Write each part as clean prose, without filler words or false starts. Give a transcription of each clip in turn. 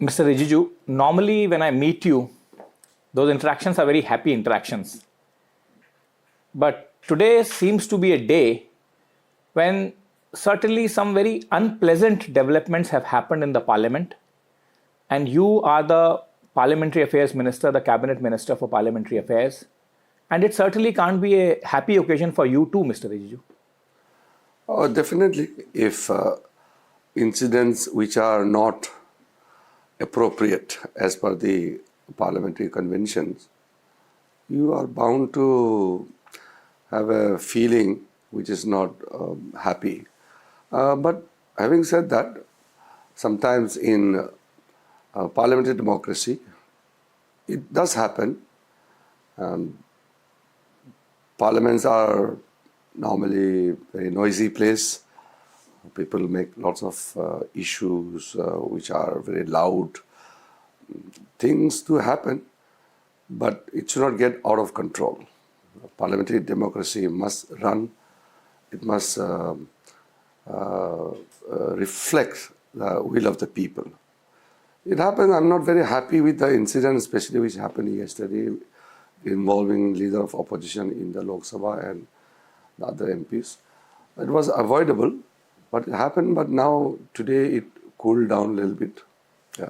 Mr. Rijiju, normally when I meet you, those interactions are very happy interactions. But today seems to be a day when certainly some very unpleasant developments have happened in the parliament. And you are the Parliamentary Affairs Minister, the Cabinet Minister for Parliamentary Affairs. And it certainly can't be a happy occasion for you too, Mr. Rijiju. Oh, definitely. If incidents which are not appropriate as per the parliamentary conventions, you are bound to have a feeling which is not happy. But having said that, sometimes in parliamentary democracy, it does happen. Parliaments are normally a very noisy place. People make lots of issues which are very loud. Things do happen, but it should not get out of control. Parliamentary democracy must run. It must reflect the will of the people. It happened. I'm not very happy with the incident, especially which happened yesterday, involving leader of opposition in the Lok Sabha and the other MPs. It was avoidable, but it happened. But now, today, it cooled down a little bit. Yeah.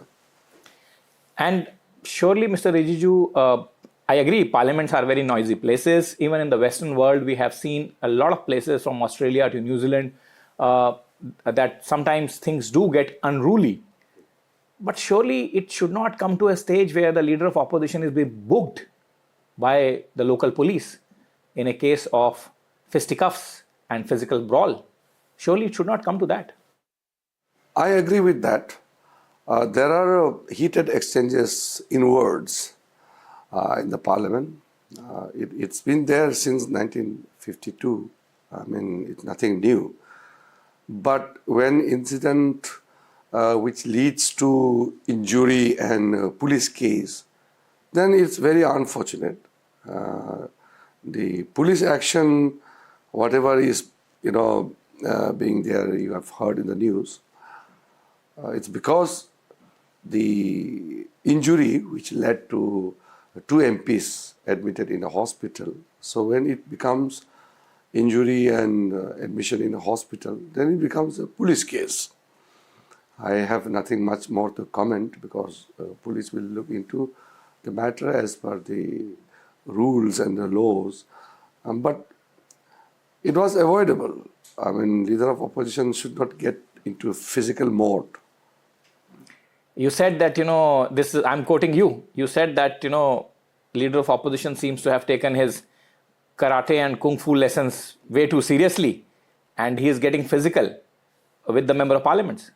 And surely, Mr. Rijiju, I agree, parliaments are very noisy places. Even in the Western world, we have seen a lot of places from Australia to New Zealand that sometimes things do get unruly. But surely it should not come to a stage where the leader of opposition is being booked by the local police in a case of fisticuffs and physical brawl. Surely it should not come to that. I agree with that. There are heated exchanges in words in the parliament. It's been there since 1952. I mean, it's nothing new. But when incident which leads to injury and police case, then it's very unfortunate. The police action, whatever is, being there, you have heard in the news, it's because the injury which led to 2 MPs admitted in a hospital. So when it becomes injury and admission in a hospital, then it becomes a police case. I have nothing much more to comment because police will look into the matter as per the rules and the laws. But it was avoidable. I mean, leader of opposition should not get into physical mode. You said that, I'm quoting you. You said that, leader of opposition seems to have taken his karate and kung fu lessons way too seriously. And he is getting physical with the member of parliament.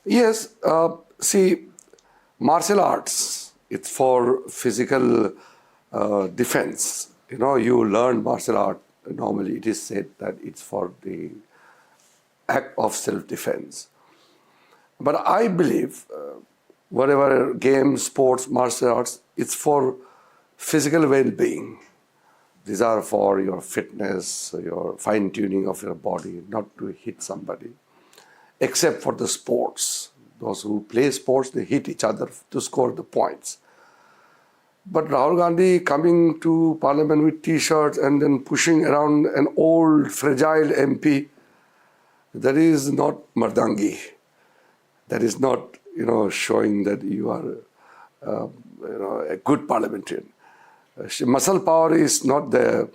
Yes. See, martial arts, it's for physical defense. You learn martial art. Normally, it is said that it's for the act of self-defense. But I believe whatever games, sports, martial arts, it's for physical well-being. These are for your fitness, your fine-tuning of your body, not to hit somebody. Except for the sports. Those who play sports, they hit each other to score the points. But Rahul Gandhi coming to parliament with T-shirts and then pushing around an old, fragile MP, that is not mardangi. That is not, showing that you are, a good parliamentarian. Muscle power is not the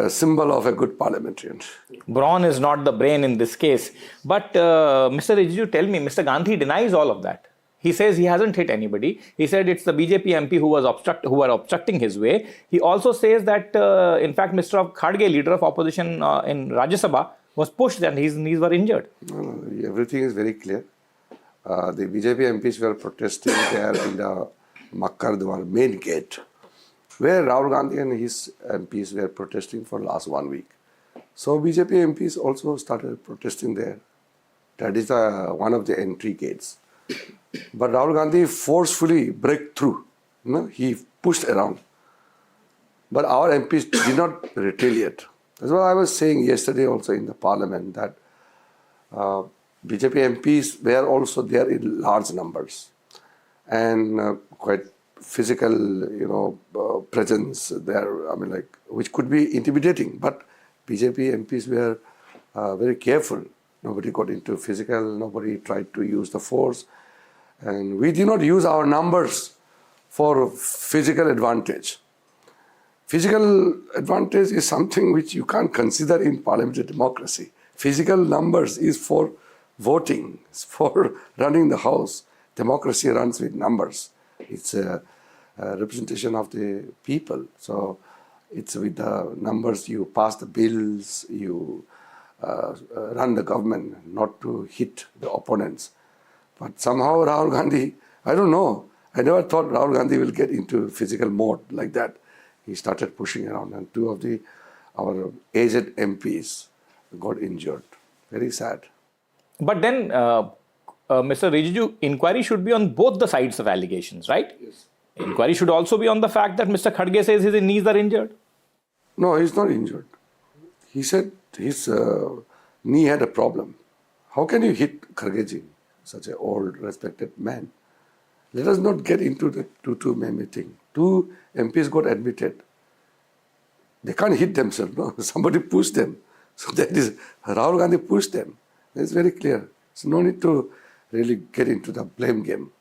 symbol of a good parliamentarian. Brawn is not the brain in this case. But Mr. Rijiju, tell me, Mr. Gandhi denies all of that. He says he hasn't hit anybody. He said it's the BJP MP who were obstructing his way. He also says that, in fact, Mr. Khadge, leader of opposition in Rajya Sabha, was pushed and his knees were injured. No, everything is very clear. The BJP MPs were protesting there in the Makkar Dwar main gate, where Rahul Gandhi and his MPs were protesting for last 1 week. So BJP MPs also started protesting there. That is one of the entry gates. But Rahul Gandhi forcefully broke through. He pushed around. But our MPs did not retaliate. That's what I was saying yesterday also in the parliament, that BJP MPs were also there in large numbers and quite physical, presence there. I mean, like, which could be intimidating. But BJP MPs were very careful. Nobody got into physical. Nobody tried to use the force, and we did not use our numbers for physical advantage. Physical advantage is something which you can't consider in parliamentary democracy. Physical numbers is for voting, it's for running the house. Democracy runs with numbers. It's a representation of the people. So it's with the numbers you pass the bills, you run the government, not to hit the opponents. But somehow Rahul Gandhi, I don't know, I never thought Rahul Gandhi will get into physical mode like that. He started pushing around, and two of our aged MPs got injured. Very sad. But then, Mr. Rijiju, inquiry should be on both the sides of allegations, right? Yes. Inquiry should also be on the fact that Mr. Khadge says his knees are injured. No, he's not injured. He said his knee had a problem. How can you hit Khadge, such an old, respected man? Let us not get into the two-meme thing. Two MPs got admitted. They can't hit themselves, no? Somebody pushed them. So that is, Rahul Gandhi pushed them. It's very clear. So no need to really get into the blame game.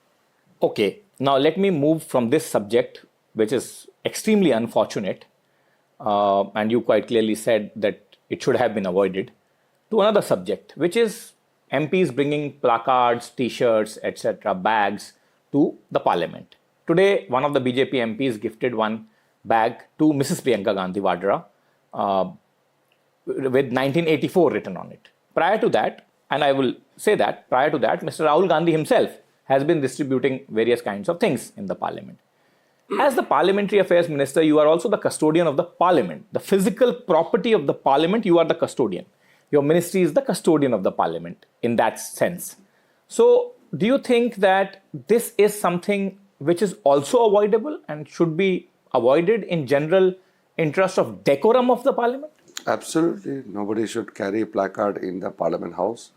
Okay, now let me move from this subject, which is extremely unfortunate, and you quite clearly said that it should have been avoided, to another subject, which is MPs bringing placards, t-shirts, etc., bags to the parliament. Today, one of the BJP MPs gifted one bag to Mrs. Priyanka Gandhi Vadra with 1984 written on it. Prior to that, and I will say that, prior to that, Mr. Rahul Gandhi himself has been distributing various kinds of things in the parliament. As the Parliamentary Affairs Minister, you are also the custodian of the parliament. The physical property of the parliament, you are the custodian. Your ministry is the custodian of the parliament in that sense. So, do you think that this is something which is also avoidable and should be avoided in general interest of decorum of the parliament? Absolutely. Nobody should carry a placard in the Parliament House.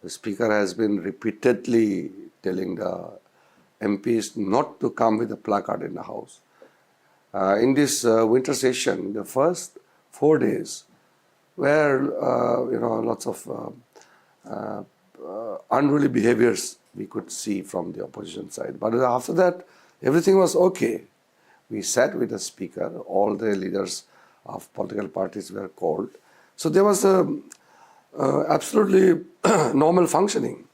The Speaker has been repeatedly telling the MPs not to come with a placard in the House. In this winter session, the first 4 days, where lots of unruly behaviors we could see from the opposition side. But after that, everything was okay. We sat with the Speaker, all the leaders of political parties were called. So there was absolutely normal functioning.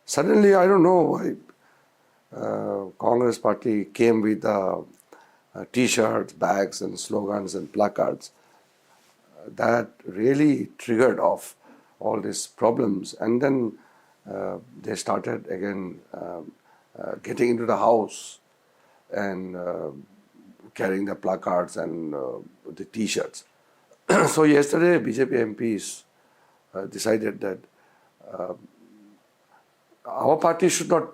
Suddenly, I don't know why Congress party came with t-shirts, bags and slogans and placards. That really triggered off all these problems. And then they started again getting into the house and carrying the placards and the t-shirts. So yesterday, BJP MPs decided that our party should not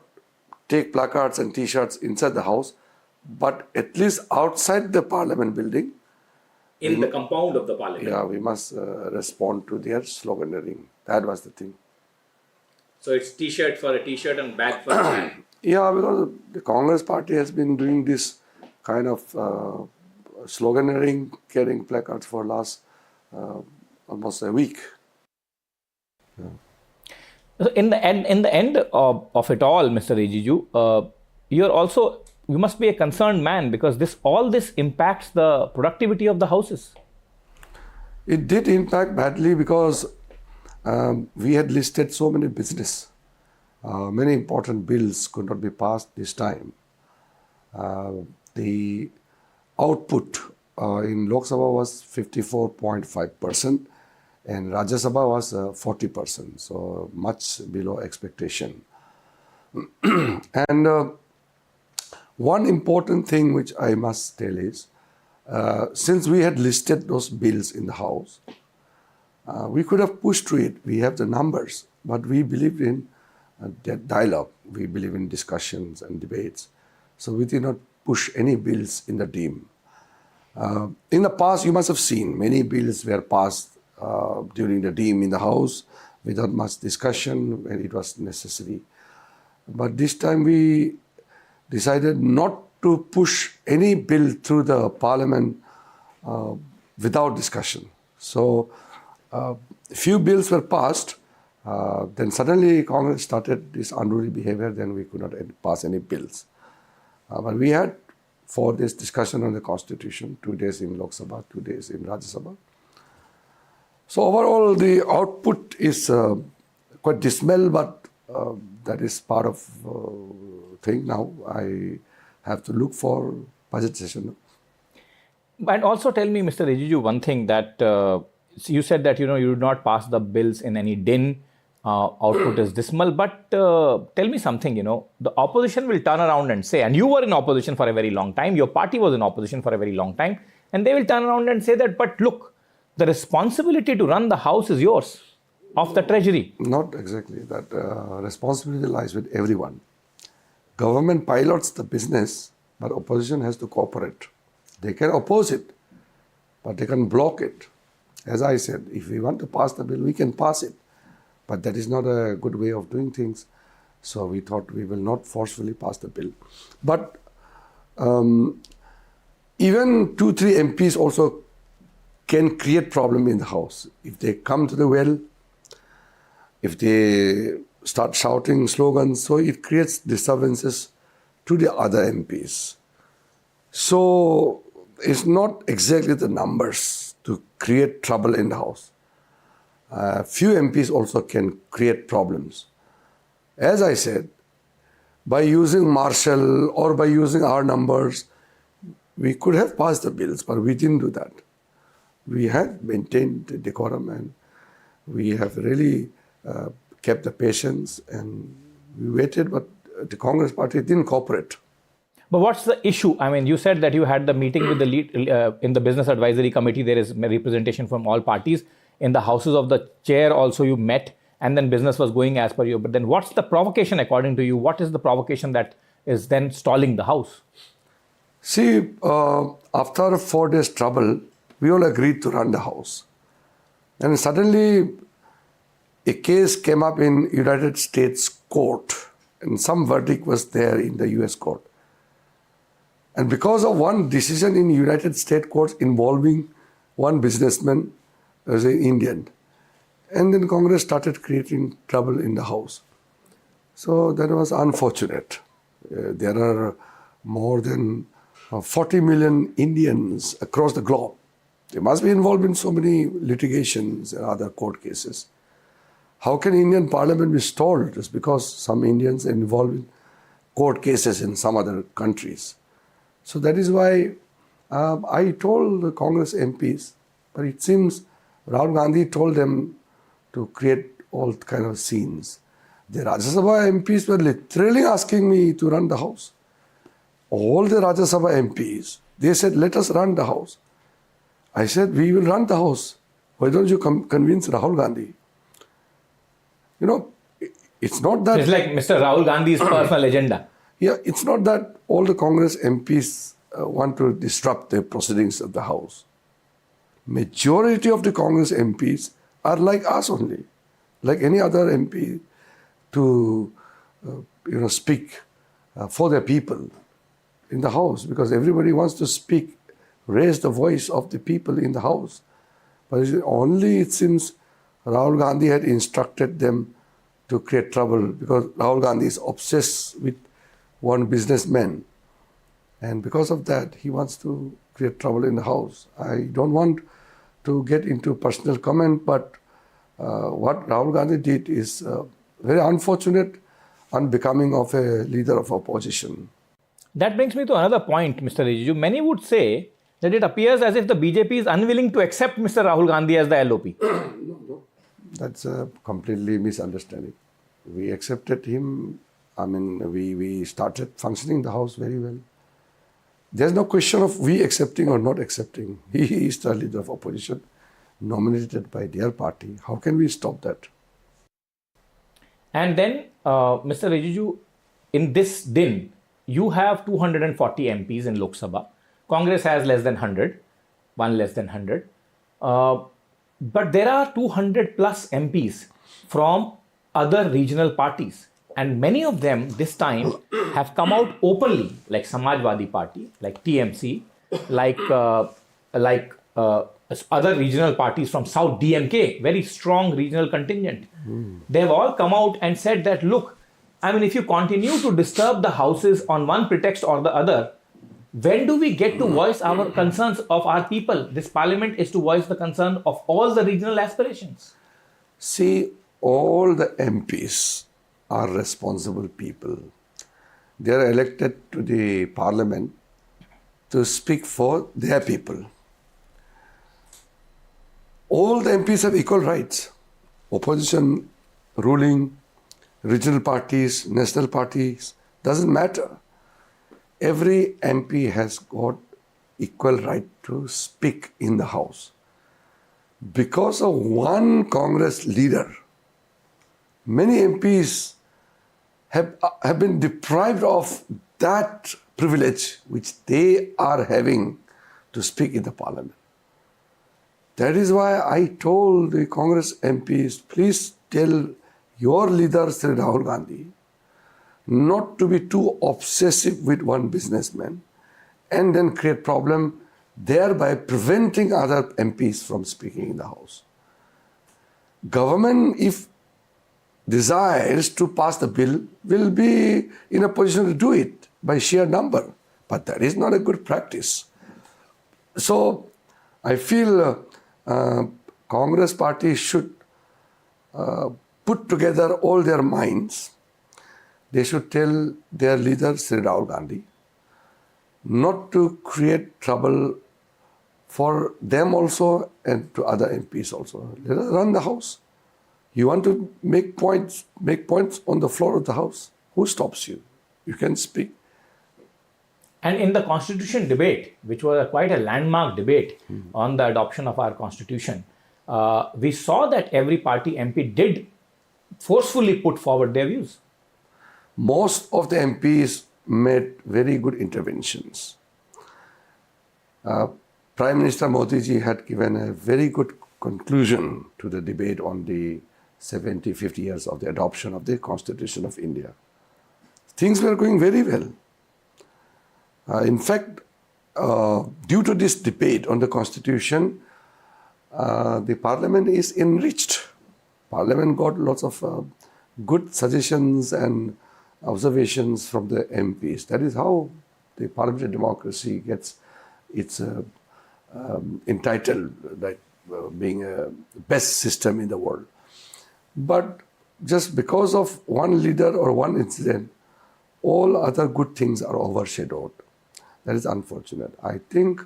take placards and t-shirts inside the house, but at least outside the parliament building. In the compound of the parliament. Yeah, we must respond to their sloganeering. That was the thing. So it's t-shirt for a t-shirt and bag for a bag. Yeah, because the Congress party has been doing this kind of sloganeering, carrying placards for last almost a week. Yeah. So in the end of it all, Mr. Rijiju, you must be a concerned man because all this impacts the productivity of the houses. It did impact badly because we had listed so many business. Many important bills could not be passed this time. The output in Lok Sabha was 54.5% and Rajya Sabha was 40%, so much below expectation. And one important thing which I must tell is, since we had listed those bills in the House, we could have pushed through it. We have the numbers, but we believe in dialogue. We believe in discussions and debates. So we did not push any bills in the Deem. In the past, you must have seen many bills were passed during the Deem in the House, without much discussion when it was necessary. But this time we decided not to push any bill through the parliament without discussion. So few bills were passed. Then suddenly Congress started this unruly behavior. Then we could not pass any bills. But we had for this discussion on the Constitution, 2 days in Lok Sabha, 2 days in Rajya Sabha. So overall, the output is quite dismal, but that is part of thing now. I have to look for budget session. And also tell me, Mr. Rijiju, one thing that you said that you did not pass the bills in any din. Output is dismal, but tell me something. The opposition will turn around and say, and you were in opposition for a very long time. Your party was in opposition for a very long time, and they will turn around and say that, but look, the responsibility to run the house is yours, of the treasury. Not exactly. That responsibility lies with everyone. Government pilots the business, but opposition has to cooperate. They can oppose it, but they can block it. As I said, if we want to pass the bill, we can pass it. But that is not a good way of doing things. So we thought we will not forcefully pass the bill. But even 2-3 MPs also can create problem in the house. If they come to the well, if they start shouting slogans, so it creates disturbances to the other MPs. So it's not exactly the numbers to create trouble in the house. Few MPs also can create problems. As I said, by using martial or by using our numbers, we could have passed the bills, but we didn't do that. We had maintained the decorum and we have really kept the patience and we waited, but the Congress party didn't cooperate. But what's the issue? I mean, you said that you had the meeting with the lead in the Business Advisory Committee. There is representation from all parties. In the houses of the chair also you met, and then business was going as per you. But then what's the provocation according to you? What is the provocation that is then stalling the house? See, after 4 days trouble, we all agreed to run the house. And suddenly a case came up in United States court and some verdict was there in the US court. And because of one decision in United States courts involving one businessman as an Indian, and then Congress started creating trouble in the house. So that was unfortunate. There are more than 40 million Indians across the globe. They must be involved in so many litigations and other court cases. How can Indian Parliament be stalled just because some Indians are involved in court cases in some other countries? So that is why I told the Congress MPs, but it seems Rahul Gandhi told them to create all kind of scenes. The Rajya Sabha MPs were literally asking me to run the house. All the Rajya Sabha MPs, they said, let us run the house. I said, we will run the house. Why don't you convince Rahul Gandhi? It's not that... It's like Mr. Rahul Gandhi's personal agenda. Yeah, it's not that all the Congress MPs want to disrupt the proceedings of the House. Majority of the Congress MPs are like us only, like any other MP, to speak for their people in the House, because everybody wants to speak, raise the voice of the people in the House. But only, it seems, Rahul Gandhi had instructed them to create trouble, because Rahul Gandhi is obsessed with one businessman. And because of that, he wants to create trouble in the House. I don't want to get into personal comment, but what Rahul Gandhi did is very unfortunate, unbecoming of a leader of opposition. That brings me to another point, Mr. Rijiju. Many would say that it appears as if the BJP is unwilling to accept Mr. Rahul Gandhi as the LOP. No. That's a completely misunderstanding. We accepted him. I mean, we started functioning the House very well. There's no question of we accepting or not accepting. He is the leader of opposition, nominated by their party. How can we stop that? And then, Mr. Rijiju, in this din, you have 240 MPs in Lok Sabha. Congress has less than 100, one less than 100. But there are 200 plus MPs from other regional parties. And many of them this time have come out openly, like Samajwadi Party, like TMC, like other regional parties from South DMK, very strong regional contingent. They have all come out and said that, look, I mean, if you continue to disturb the houses on one pretext or the other, when do we get to voice our concerns of our people? This parliament is to voice the concern of all the regional aspirations. See, all the MPs are responsible people. They are elected to the parliament to speak for their people. All the MPs have equal rights. Opposition, ruling, regional parties, national parties, doesn't matter. Every MP has got equal right to speak in the House. Because of one Congress leader, many MPs have been deprived of that privilege which they are having to speak in the parliament. That is why I told the Congress MPs, please tell your leader, Sri Rahul Gandhi, not to be too obsessive with one businessman and then create problem, thereby preventing other MPs from speaking in the House. Government, if desires to pass the bill, will be in a position to do it by sheer number. But that is not a good practice. So I feel Congress party should put together all their minds. They should tell their leader, Sri Rahul Gandhi, not to create trouble for them also and to other MPs also. Let us run the House. You want to make points on the floor of the House. Who stops you? You can speak. And in the constitution debate, which was quite a landmark debate on the adoption of our constitution, we saw that every party MP did forcefully put forward their views. Most of the MPs made very good interventions. Prime Minister Modi ji had given a very good conclusion to the debate on the 50 years of the adoption of the Constitution of India. Things were going very well. In fact, due to this debate on the Constitution, the Parliament is enriched. Parliament got lots of good suggestions and observations from the MPs. That is how the parliamentary democracy gets its entitled, like being a best system in the world. But just because of one leader or one incident, all other good things are overshadowed. That is unfortunate. I think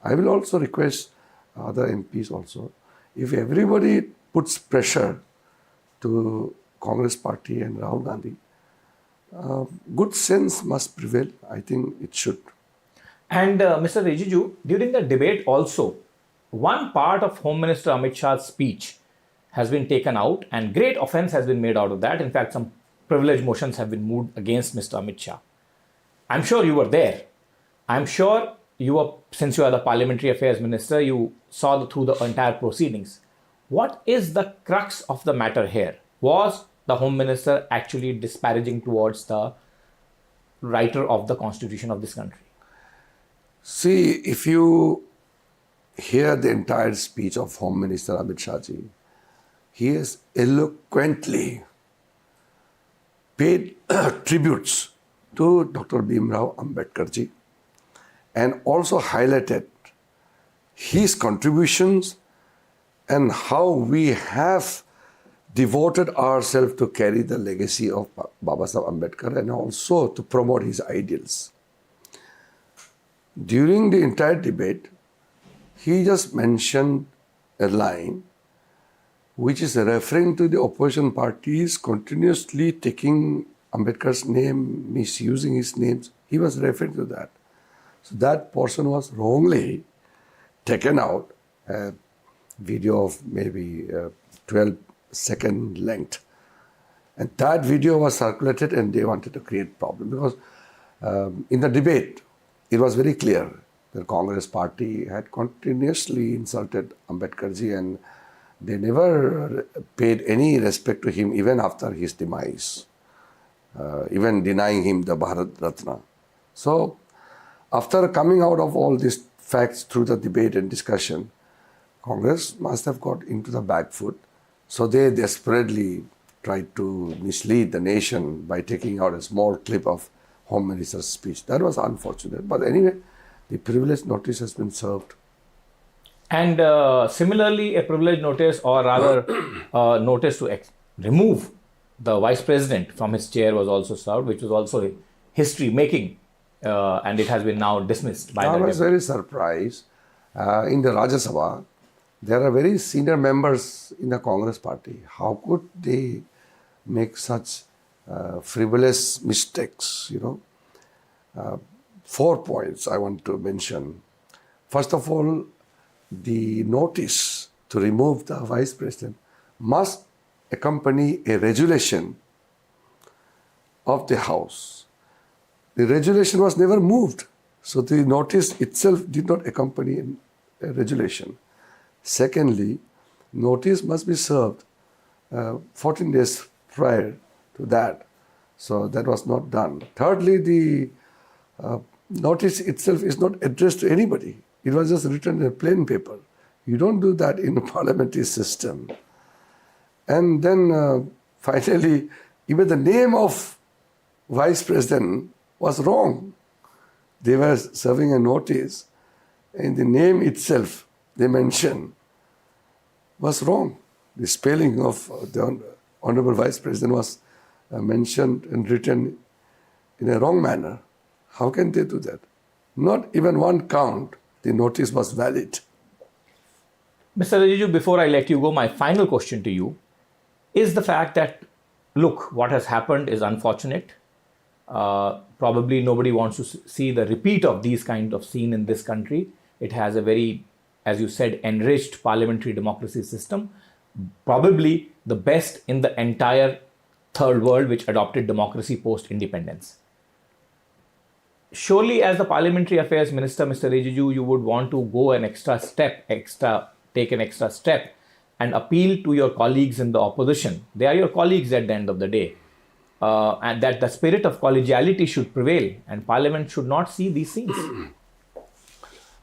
I will also request other MPs also, if everybody puts pressure to Congress party and Rahul Gandhi, good sense must prevail. I think it should. And Mr. Rijiju, during the debate also, one part of Home Minister Amit Shah's speech has been taken out and great offense has been made out of that. In fact, some privilege motions have been moved against Mr. Amit Shah. I'm sure you were there. I'm sure you were, since you are the Parliamentary Affairs Minister, you saw through the entire proceedings. What is the crux of the matter here? Was the Home Minister actually disparaging towards the writer of the Constitution of this country? See, if you hear the entire speech of Home Minister Amit Shah ji, he has eloquently paid tributes to Dr. Bhimrao Ambedkar ji and also highlighted his contributions and how we have devoted ourselves to carry the legacy of Baba Saheb Ambedkar and also to promote his ideals. During the entire debate, he just mentioned a line which is referring to the opposition parties continuously taking Ambedkar's name, misusing his names. He was referring to that. So that portion was wrongly taken out, a video of maybe 12-second length. And that video was circulated and they wanted to create problem because in the debate, it was very clear the Congress party had continuously insulted Ambedkar ji and they never paid any respect to him even after his demise, even denying him the Bharat Ratna. So, after coming out of all these facts through the debate and discussion, Congress must have got into the back foot. So they desperately tried to mislead the nation by taking out a small clip of Home Minister's speech. That was unfortunate. But anyway, the privilege notice has been served. And similarly, a privilege notice, or rather notice to remove the Vice President from his chair was also served, which was also history making, and it has been now dismissed by I was very surprised. In the Rajya Sabha, there are very senior members in the Congress party. How could they make such frivolous mistakes, 4 points I want to mention. First of all, the notice to remove the Vice President must accompany a resolution of the House. The resolution was never moved, so the notice itself did not accompany a resolution. Secondly, notice must be served 14 days prior to that. So that was not done. Thirdly, the notice itself is not addressed to anybody. It was just written in a plain paper. You don't do that in a parliamentary system. And then finally, even the name of Vice President was wrong. They were serving a notice, and the name itself they mentioned was wrong. The spelling of the Honorable Vice President was mentioned and written in a wrong manner. How can they do that? Not even one count, the notice was valid. Mr. Rijiju, before I let you go, my final question to you is the fact that, look, what has happened is unfortunate. Probably nobody wants to see the repeat of these kind of scene in this country. It has a very, as you said, enriched parliamentary democracy system, probably the best in the entire third world which adopted democracy post-independence. Surely, as the Parliamentary Affairs Minister, Mr. Rijiju, you would want to go an take an extra step and appeal to your colleagues in the opposition. They are your colleagues at the end of the day. And that the spirit of collegiality should prevail and Parliament should not see these scenes.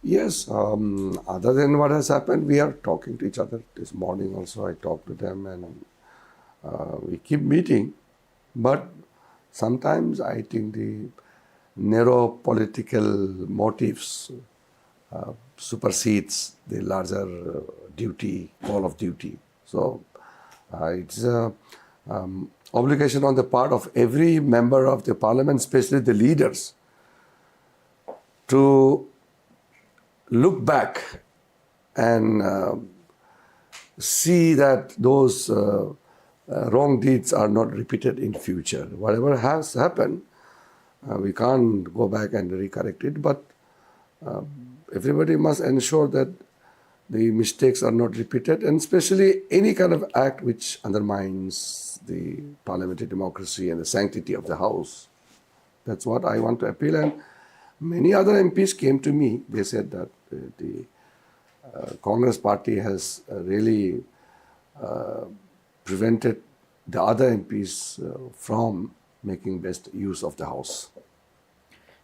Yes, other than what has happened, we are talking to each other. This morning also I talked to them, and we keep meeting. But sometimes I think the narrow political motives supersedes the larger call of duty. So it's an obligation on the part of every member of the parliament, especially the leaders, to look back and see that those wrong deeds are not repeated in future. Whatever has happened, we can't go back and recorrect it, but everybody must ensure that the mistakes are not repeated, and especially any kind of act which undermines the parliamentary democracy and the sanctity of the House. That's what I want to appeal. And many other MPs came to me. They said that the Congress party has really prevented the other MPs from making best use of the House.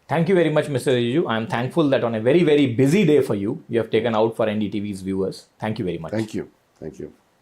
Thank you very much, Mr. Rijiju. I am thankful that on a very, very busy day for you, you have taken out for NDTV's viewers. Thank you very much. Thank you. Thank you.